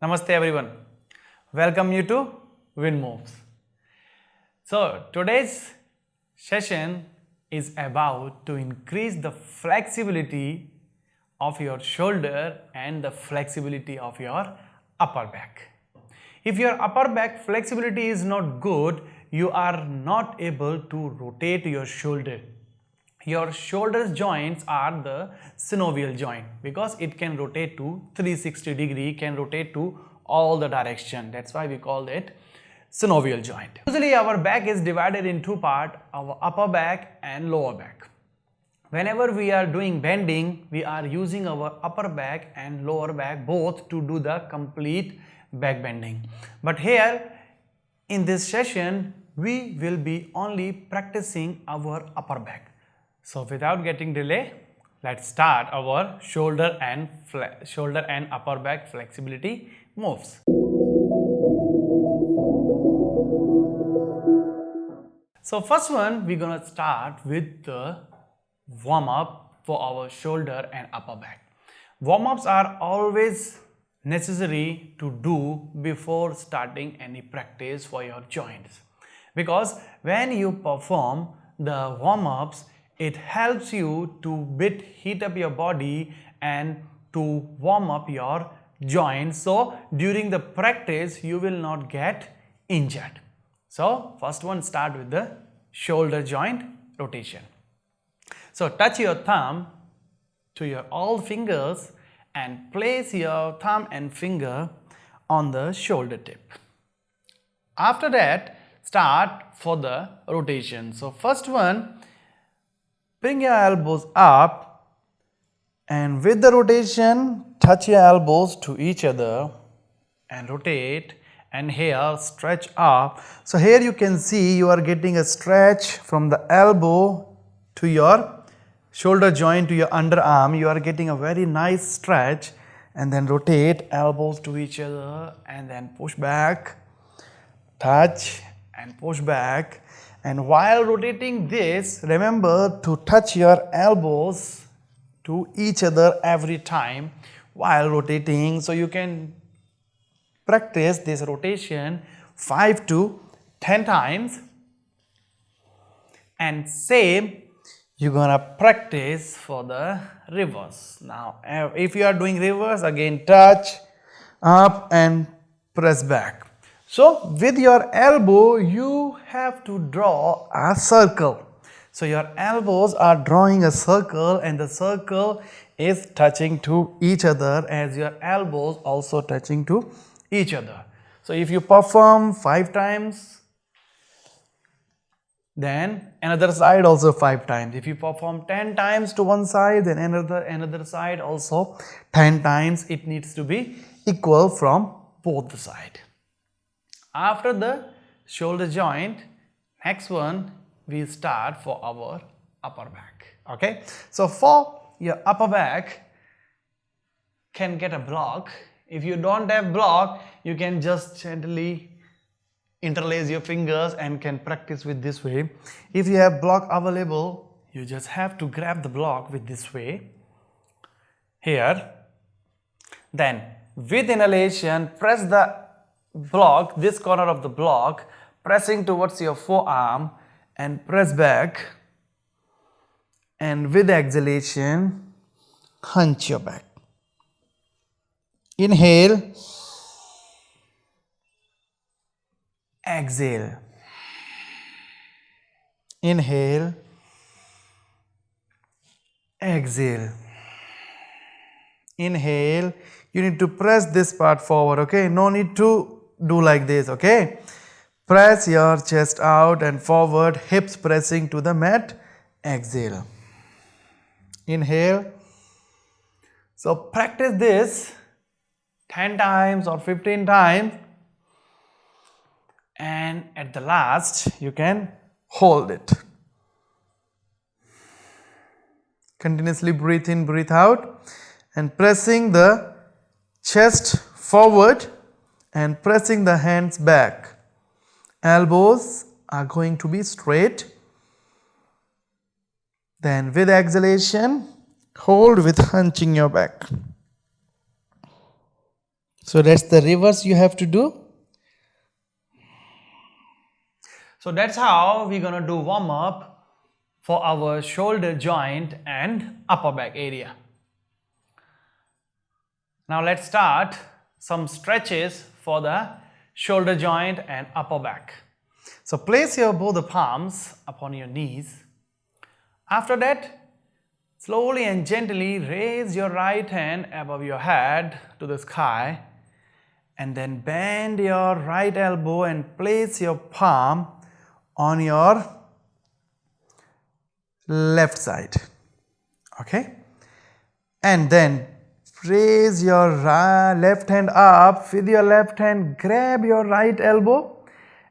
Namaste everyone. Welcome you to Vinmoves. So today's session is about to increase the flexibility of your shoulder and the flexibility of your upper back. If your upper back flexibility is not good, you are not able to rotate your shoulder. Your shoulder joints are the synovial joint because it can rotate to 360 degree, can rotate to all the direction. That's why we call it synovial joint. Usually our back is divided in two parts, our upper back and lower back. Whenever we are doing bending, we are using our upper back and lower back both to do the complete back bending. But here in this session, we will be only practicing our upper back. So without getting delay, let's start our shoulder and upper back flexibility moves. So first one, we're gonna start with the warm up for our shoulder and upper back. Warm ups are always necessary to do before starting any practice for your joints, because when you perform the warm ups, it helps you to heat up your body and to warm up your joints, so during the practice you will not get injured. So first one, start with the shoulder joint rotation. So touch your thumb to your all fingers and place your thumb and finger on the shoulder tip. After that, start for the rotation. So first one, bring your elbows up and with the rotation, touch your elbows to each other and rotate, and here stretch up. So here you can see you are getting a stretch from the elbow to your shoulder joint to your underarm. You are getting a very nice stretch, and then rotate elbows to each other and then push back, touch and push back. And while rotating this, remember to touch your elbows to each other every time while rotating. So you can practice this rotation 5 to 10 times. And same, you're gonna practice for the reverse. Now, if you are doing reverse, again touch up and press back. So with your elbow, you have to draw a circle. So your elbows are drawing a circle, and the circle is touching to each other as your elbows also touching to each other. So if you perform 5 times, then another side also 5 times. If you perform 10 times to one side, then another side also 10 times. It needs to be equal from both the side. After the shoulder joint, next one we start for our upper back. Okay, so for your upper back, can get a block. If you don't have block, you can just gently interlace your fingers and can practice with this way. If you have block available, you just have to grab the block with this way here. Then with inhalation, press the block, this corner of the block, pressing towards your forearm and press back, and with exhalation, hunch your back. Inhale, exhale, inhale, exhale, inhale. You need to press this part forward, okay? No need to do like this, okay? Press your chest out and forward, hips pressing to the mat. Exhale. Inhale. So practice this 10 times or 15 times, and at the last you can hold it. Continuously breathe in, breathe out, and pressing the chest forward and pressing the hands back. Elbows are going to be straight. Then with exhalation, hold with hunching your back. So that's the reverse you have to do. So that's how we're gonna do warm up for our shoulder joint and upper back area. Now let's start some stretches for the shoulder joint and upper back. So place your both the palms upon your knees. After that, slowly and gently raise your right hand above your head to the sky, and then bend your right elbow and place your palm on your left side. Okay? And then raise your left hand up. With your left hand, grab your right elbow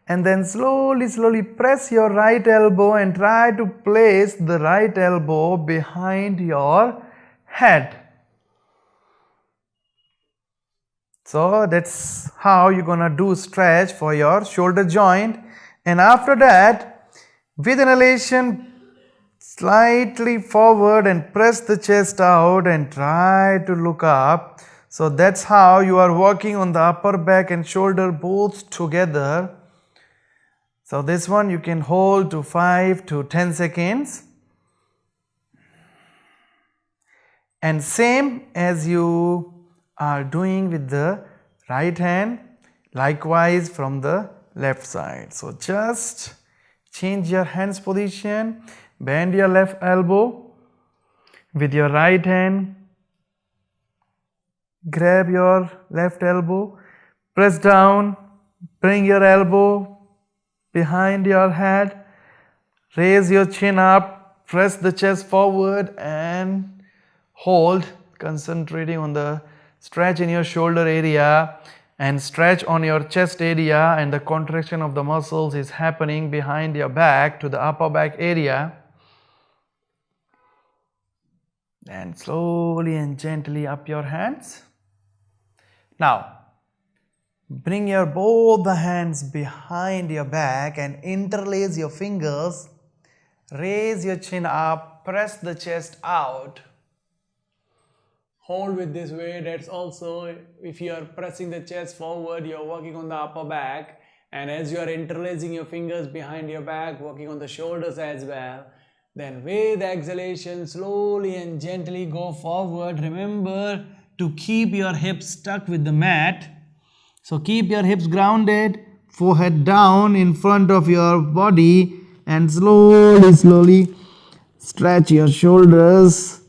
and then slowly press your right elbow and try to place the right elbow behind your head. So that's how you're gonna do stretch for your shoulder joint. And after that, with inhalation, slightly forward and press the chest out and try to look up. So that's how you are working on the upper back and shoulder both together. So this one you can hold to 5 to 10 seconds. And same as you are doing with the right hand, likewise from the left side. So just change your hands position, bend your left elbow with your right hand, grab your left elbow, press down, bring your elbow behind your head, raise your chin up, press the chest forward and hold, concentrating on the stretch in your shoulder area and stretch on your chest area, and the contraction of the muscles is happening behind your back to the upper back area. And slowly and gently up your hands. Now bring your both the hands behind your back and interlace your fingers. Raise your chin up, press the chest out. Hold with this way. That's also, if you are pressing the chest forward, you are working on the upper back, and as you are interlacing your fingers behind your back, working on the shoulders as well. Then with exhalation, slowly and gently go forward. Remember to keep your hips stuck with the mat. So keep your hips grounded, forehead down in front of your body, and slowly stretch your shoulders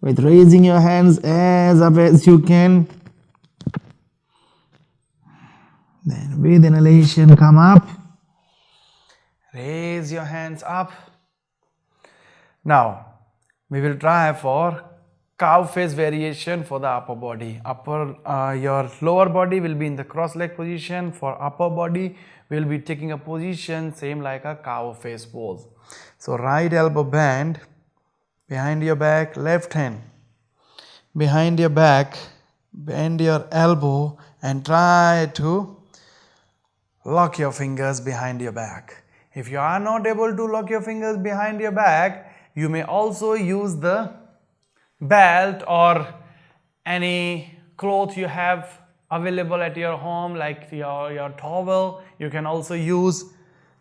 with raising your hands as up as you can. Then with inhalation, come up. Raise your hands up. Now we will try for cow face variation for the upper body. Your lower body will be in the cross leg position. For upper body, we will be taking a position same like a cow face pose. So right elbow bend behind your back, left hand behind your back, bend your elbow and try to lock your fingers behind your back. If you are not able to lock your fingers behind your back, you may also use the belt or any cloth you have available at your home, like your towel. You can also use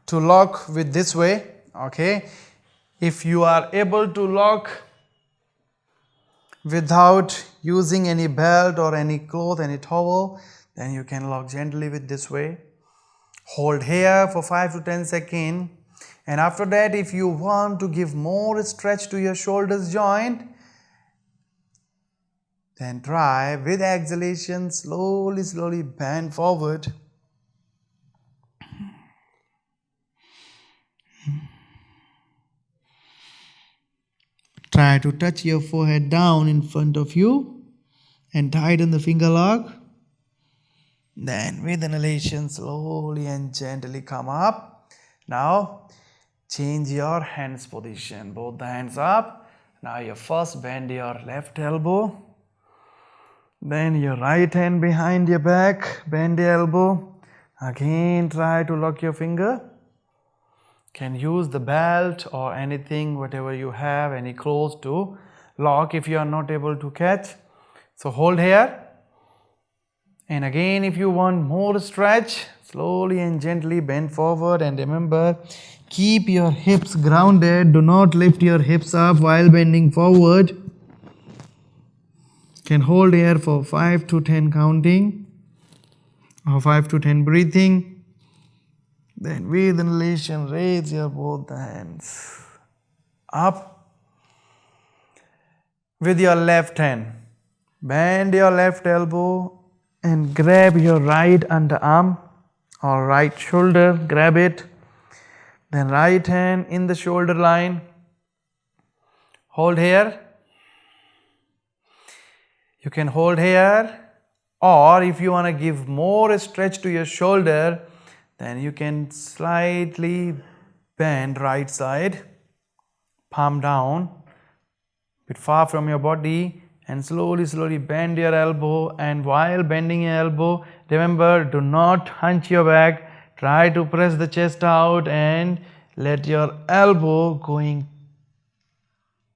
to lock with this way. Okay, if you are able to lock without using any belt or any cloth, any towel, then you can lock gently with this way. Hold here for 5 to 10 seconds, and after that, if you want to give more stretch to your shoulders joint, then try with exhalation, slowly bend forward. Try to touch your forehead down in front of you and tighten the finger lock. Then with inhalation, slowly and gently come up. Now change your hands position, both the hands up. Now you first bend your left elbow, then your right hand behind your back, bend the elbow. Again try to lock your finger. Can use the belt or anything, whatever you have, any clothes to lock if you are not able to catch. So hold here And again, if you want more stretch, slowly and gently bend forward, and remember, keep your hips grounded. Do not lift your hips up while bending forward. Can hold here for 5 to 10 counting or 5 to 10 breathing. Then with inhalation, raise your both the hands up. With your left hand, bend your left elbow and grab your right underarm or right shoulder, grab it. Then right hand in the shoulder line, hold here. You can hold here, or if you want to give more stretch to your shoulder, then you can slightly bend right side, palm down, bit far from your body, and slowly bend your elbow. And while bending your elbow, remember, do not hunch your back. Try to press the chest out and let your elbow going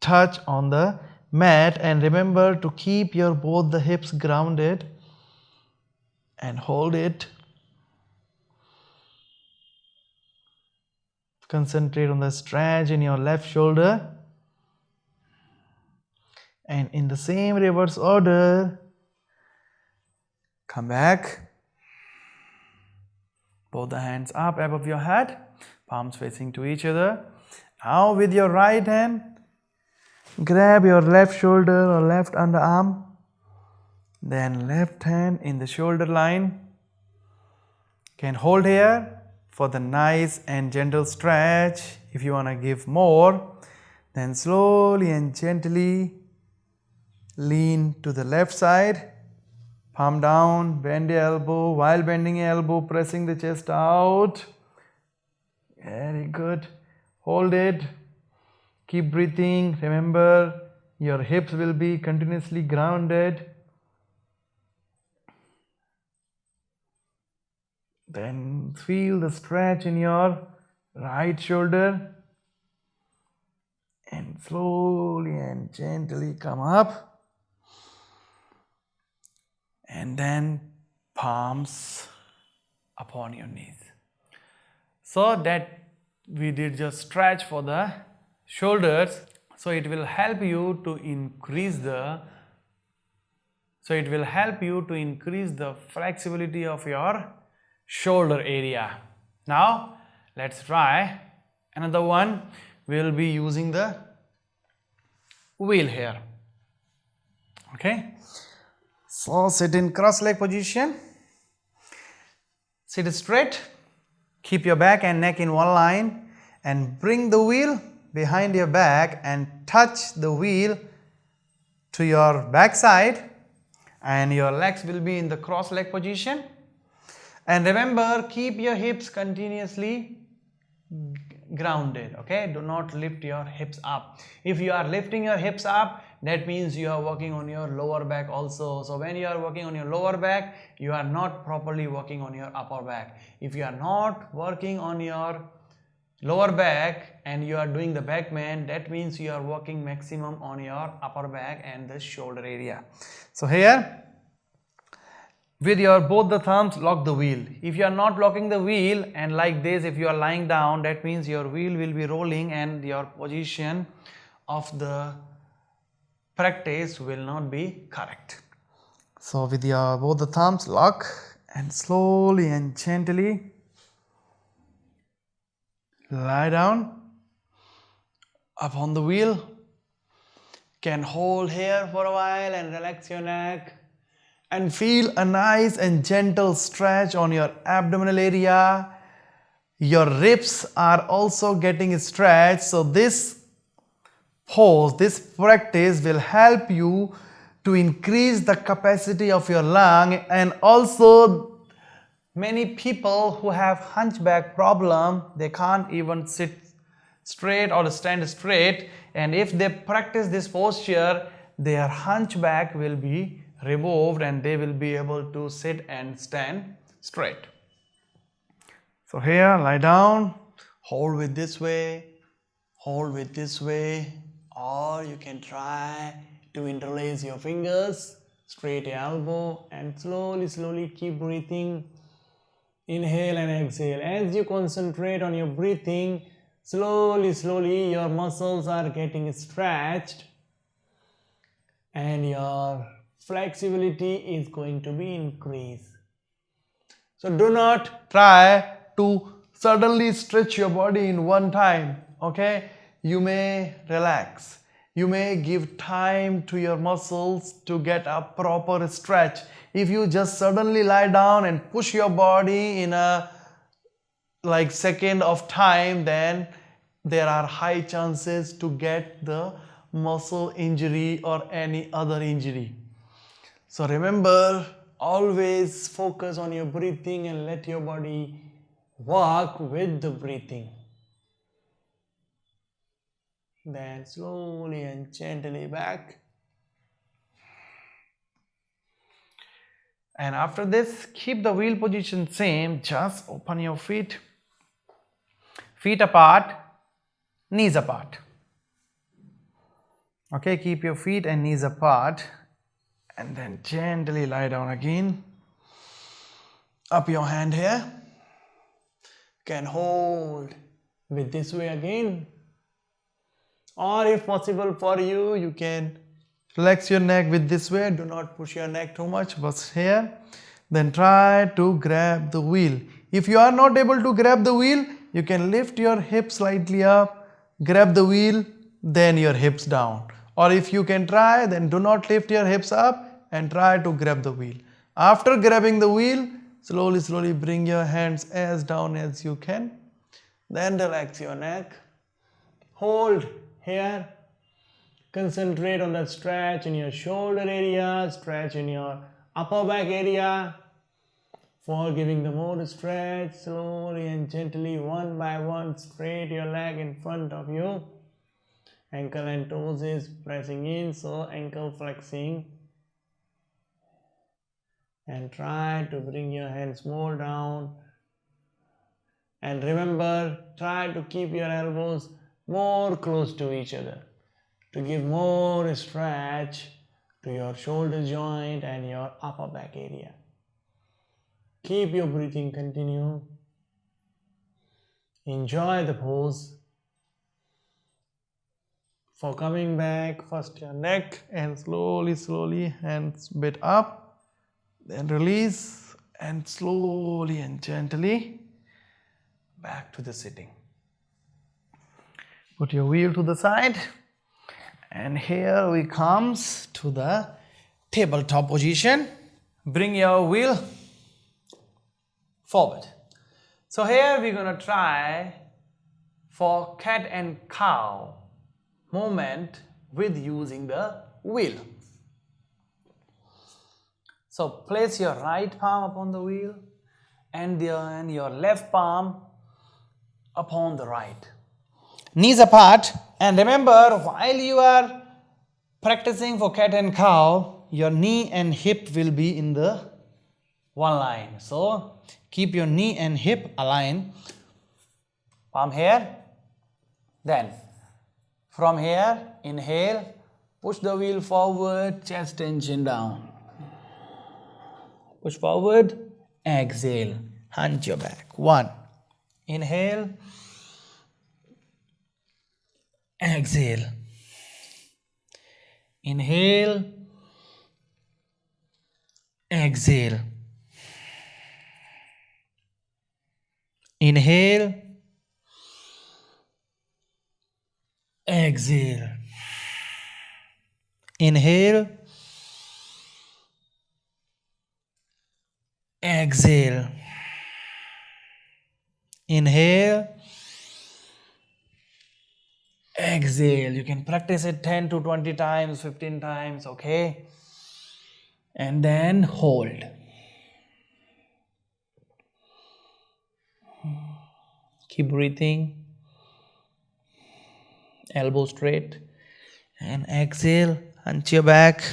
touch on the mat. And remember to keep your both the hips grounded and hold it. Concentrate on the stretch in your left shoulder. And in the same reverse order, come back. Both the hands up above your head, palms facing to each other. Now with your right hand, grab your left shoulder or left underarm. Then left hand in the shoulder line. Can hold here for the nice and gentle stretch. If you want to give more, then slowly and gently lean to the left side, palm down, bend your elbow. While bending your elbow, pressing the chest out. Very good. Hold it. Keep breathing. Remember, your hips will be continuously grounded. Then feel the stretch in your right shoulder. And slowly and gently come up. And then palms upon your knees. So that we did just stretch for the shoulders. So it will help you to increase the flexibility of your shoulder area. Now let's try another one. We'll be using the wheel here. Okay. So sit in cross leg position. Sit straight. Keep your back and neck in one line and bring the wheel behind your back and touch the wheel to your back side, and your legs will be in the cross leg position. And remember, keep your hips continuously grounded. Okay, do not lift your hips up. If you are lifting your hips up, that means you are working on your lower back also. So when you are working on your lower back, you are not properly working on your upper back. If you are not working on your lower back and you are doing the back bend, that means you are working maximum on your upper back and the shoulder area. So here, with your both the thumbs, lock the wheel. If you are not locking the wheel and like this, if you are lying down, that means your wheel will be rolling and your position of the practice will not be correct. So with your both the thumbs, lock and slowly and gently lie down upon the wheel. Can hold here for a while and relax your neck. And feel a nice and gentle stretch on your abdominal area. Your ribs are also getting stretched. So this pose, this practice will help you to increase the capacity of your lung. And also many people who have hunchback problem, they can't even sit straight or stand straight. And if they practice this posture, their hunchback will be removed and they will be able to sit and stand straight. So here, lie down, hold with this way, hold with this way, or you can try to interlace your fingers straight your elbow, and slowly keep breathing. Inhale and exhale. As you concentrate on your breathing, slowly your muscles are getting stretched and your flexibility is going to be increased. So do not try to suddenly stretch your body in one time, okay? You may relax. You may give time to your muscles to get a proper stretch. If you just suddenly lie down and push your body in a second of time, then there are high chances to get the muscle injury or any other injury. So remember, always focus on your breathing and let your body work with the breathing. Then slowly and gently back. And after this, keep the wheel position same. Just open your feet. Feet apart, knees apart. Okay, keep your feet and knees apart. And then gently lie down again. Up your hand here. Can hold with this way again. Or if possible for you, you can relax your neck with this way. Do not push your neck too much, but here. Then try to grab the wheel. If you are not able to grab the wheel, you can lift your hips slightly up, grab the wheel, then your hips down. Or if you can try, then do not lift your hips up and try to grab the wheel. After grabbing the wheel, slowly bring your hands as down as you can. Then relax your neck. Hold here. Concentrate on the stretch in your shoulder area, stretch in your upper back area. For giving the more stretch, slowly and gently, one by one, straight your leg in front of you. Ankle and toes is pressing in, so ankle flexing. And try to bring your hands more down. And remember, try to keep your elbows more close to each other to give more stretch to your shoulder joint and your upper back area. Keep your breathing continue. Enjoy the pose. For coming back, first your neck and slowly hands bit up, then release and slowly and gently back to the sitting. Put your wheel to the side. And here we comes to the tabletop position. Bring your wheel forward. So here we're going to try for cat and cow movement with using the wheel. So place your right palm upon the wheel and your left palm upon the right. Knees apart, and remember, while you are practicing for cat and cow, your knee and hip will be in the one line. So keep your knee and hip aligned. Palm here. Then from here, inhale, push the wheel forward, chest and chin down. Push forward, exhale, hunch your back. 1. Inhale. Exhale. Inhale. Exhale. Inhale. Exhale. Inhale. Exhale. Inhale. Exhale. You can practice it 10 to 20 times, 15 times, okay? And then hold. Keep breathing. Elbow straight. And exhale, hunch your back.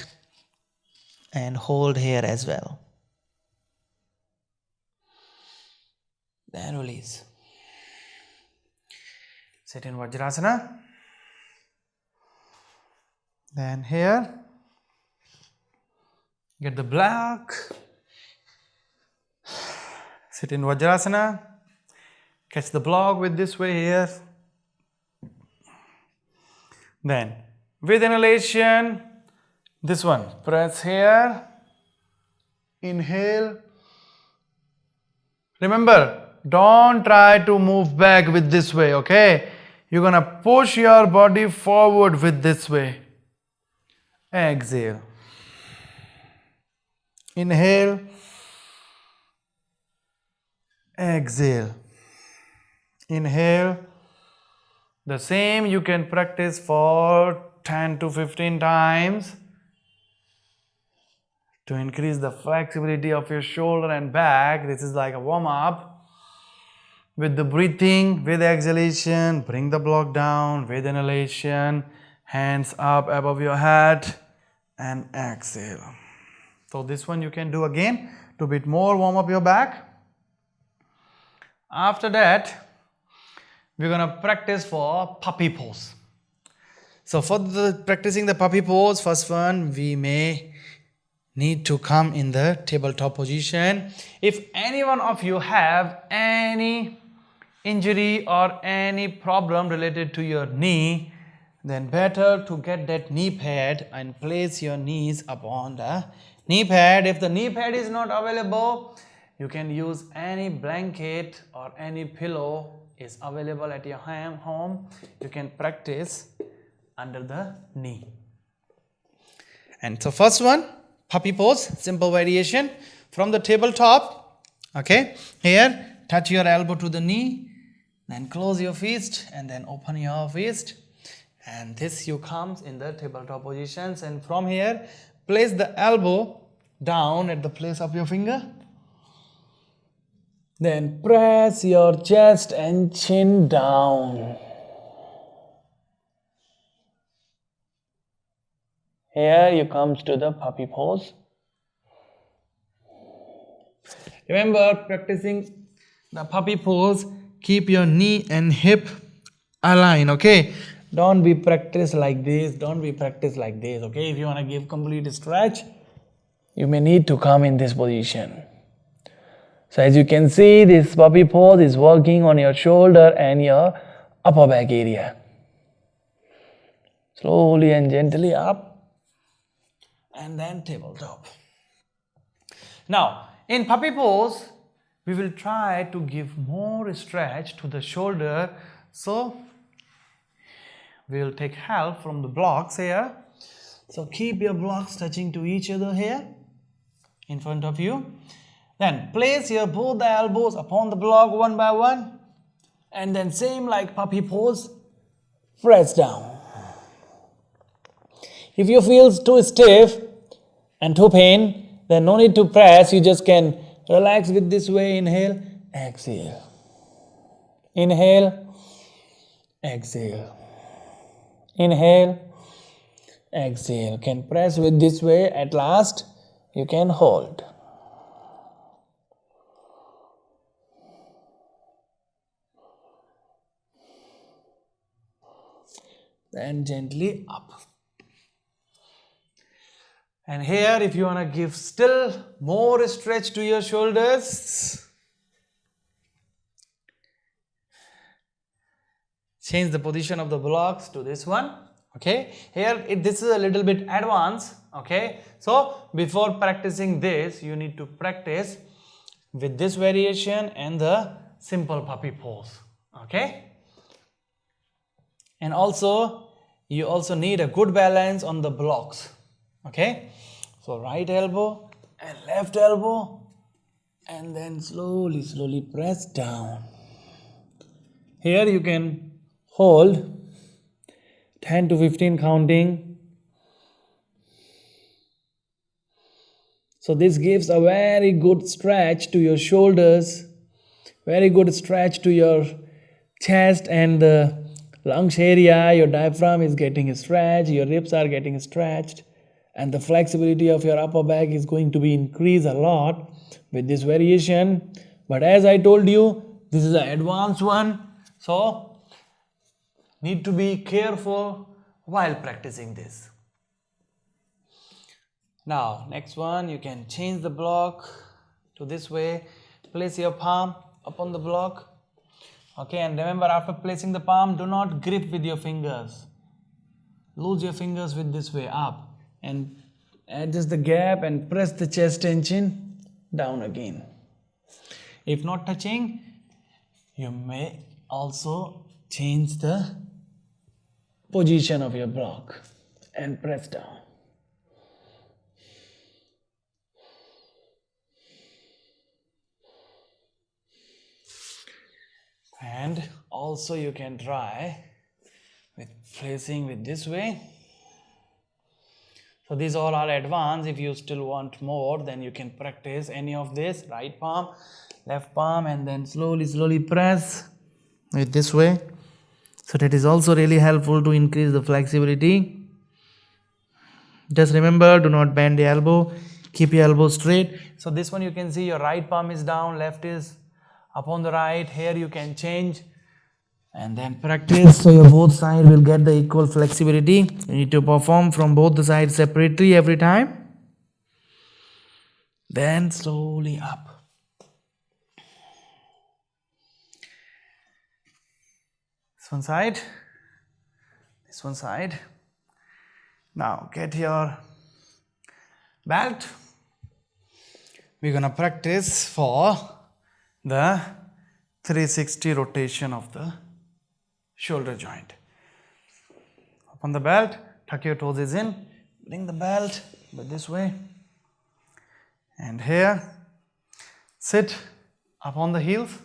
And hold here as well. Then release. Sit in Vajrasana. Then here, Get the block. Sit in Vajrasana. Catch the block with this way here. Then with inhalation, this one, press here. Inhale. Remember, don't try to move back with this way, okay? You're gonna push your body forward with this way. Exhale. Inhale. Exhale. Inhale. The same you can practice for 10 to 15 times to increase the flexibility of your shoulder and back. This is like a warm-up. With the breathing, with exhalation, bring the block down. With inhalation, hands up above your head and exhale. So this one you can do again to bit more warm up your back. After that, we're gonna practice for puppy pose. So for practicing the puppy pose, first one, we may need to come in the tabletop position. If any one of you have any injury or any problem related to your knee, then better to get that knee pad and place your knees upon the knee pad. If the knee pad is not available, you can use any blanket or any pillow is available at your home. You can practice under the knee. And so first one, puppy pose, simple variation from the tabletop. Okay, here touch your elbow to the knee, then close your fist and then open your fist, and this you comes in the tabletop positions. And from here, place the elbow down at the place of your finger. Then press your chest and chin down. Here you comes to the puppy pose. Remember, practicing the puppy pose, keep your knee and hip aligned, okay? Don't be practice like this, don't be practice like this, okay? If you want to give complete stretch, you may need to come in this position. So as you can see, this puppy pose is working on your shoulder and your upper back area. Slowly and gently up and then tabletop. Now, in puppy pose, we will try to give more stretch to the shoulder. So, we will take help from the blocks here. So, keep your blocks touching to each other here in front of you. Then place your both the elbows upon the block one by one, and then same like puppy pose, press down. If you feel too stiff and too pain, then no need to press, you just can relax with this way. Inhale, exhale. Inhale, exhale. Inhale, exhale. Can press with this way. At last, you can hold. Then gently up. And here, if you want to give still more stretch to your shoulders, change the position of the blocks to this one. Okay, here this is a little bit advanced. Okay, so before practicing this, you need to practice with this variation and the simple puppy pose. Okay, and also you also need a good balance on the blocks. Okay, so right elbow and left elbow, and then slowly press down. Here you can hold 10 to 15 counting. So this gives a very good stretch to your shoulders, very good stretch to your chest and the lungs area. Your diaphragm is getting stretched, your ribs are getting stretched, and the flexibility of your upper back is going to be increased a lot with this variation. But as I told you, this is an advanced one, so need to be careful while practicing this. Now next one, you can change the block to this way. Place your palm upon the block. Okay, and remember, after placing the palm, do not grip with your fingers. Lose your fingers with this way up and adjust the gap and press the chest tension down again. If not touching, you may also change the position of your block and press down. And also you can try with placing with this way. So these all are advanced. If you still want more, then you can practice any of this. Right palm, left palm, and then slowly press with this way. So that is also really helpful to increase the flexibility. Just remember, do not bend the elbow. Keep your elbow straight. So this one you can see your right palm is down, left is upon the right. Here you can change and then practice so your both sides will get the equal flexibility. You need to perform from both the sides separately every time. Then slowly up. This one side, this one side. Now get your belt. We're gonna practice for the 360 rotation of the shoulder joint. Upon the belt, tuck your toes in, bring the belt this way, and here sit upon the heels,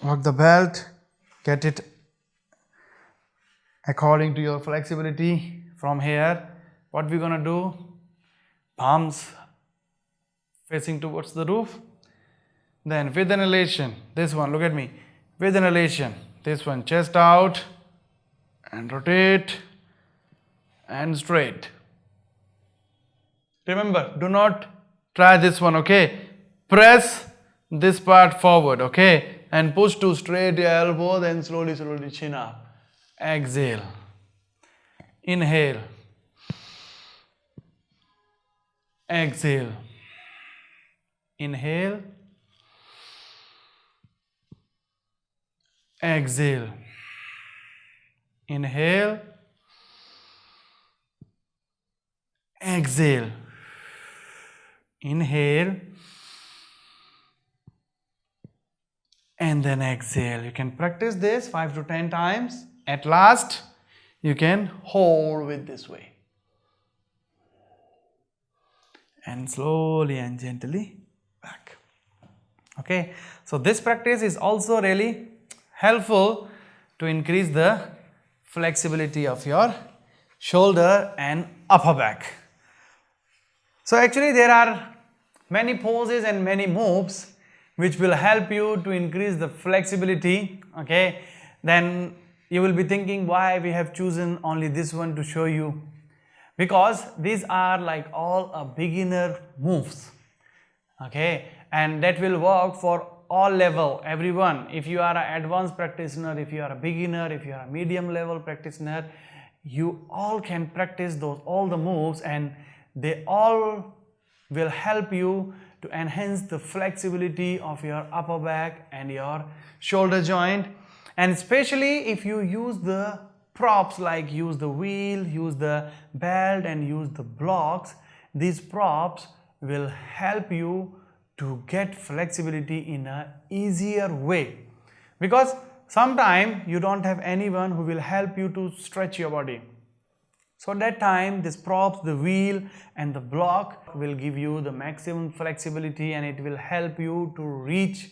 work the belt, get it according to your flexibility. From here, what we're gonna do, palms facing towards the roof, then with an elevation, this one, look at me, with an elevation, this one, chest out and rotate and straight. Remember, do not try this one, okay? Press this part forward, okay? And push to straight your elbow, then slowly chin up. Exhale. Inhale. Exhale. Inhale. Exhale. Inhale. Exhale. Inhale. And then exhale. You can practice this 5 to 10 times. At last, you can hold with this way. And slowly and gently back. Okay. So this practice is also really helpful to increase the flexibility of your shoulder and upper back. So actually there are many poses and many moves which will help you to increase the flexibility. Okay, then you will be thinking why we have chosen only this one to show you, because these are like all a beginner moves. Okay, and that will work for all level, everyone. If you are an advanced practitioner, if you are a beginner, if you are a medium level practitioner, you all can practice all the moves, and they all will help you to enhance the flexibility of your upper back and your shoulder joint. And especially if you use the props, like use the wheel, use the belt and use the blocks, these props will help you to get flexibility in an easier way, because sometimes you don't have anyone who will help you to stretch your body. So at that time, this props, the wheel and the block will give you the maximum flexibility, and it will help you to reach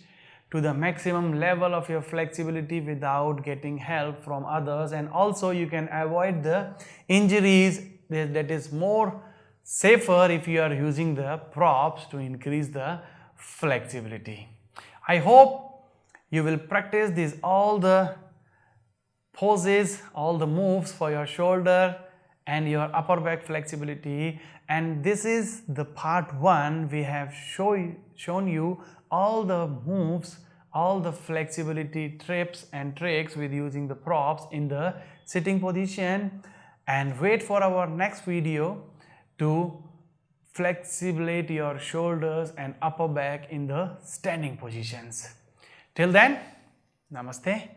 to the maximum level of your flexibility without getting help from others. And also you can avoid the injuries. That is more safer if you are using the props to increase the flexibility. I hope you will practice all the poses, all the moves for your shoulder and your upper back flexibility. And this is the part 1. We have shown you all the moves, all the flexibility tips and tricks with using the props in the sitting position. and wait for our next video to flexibilate your shoulders and upper back in the standing positions. Till then, namaste.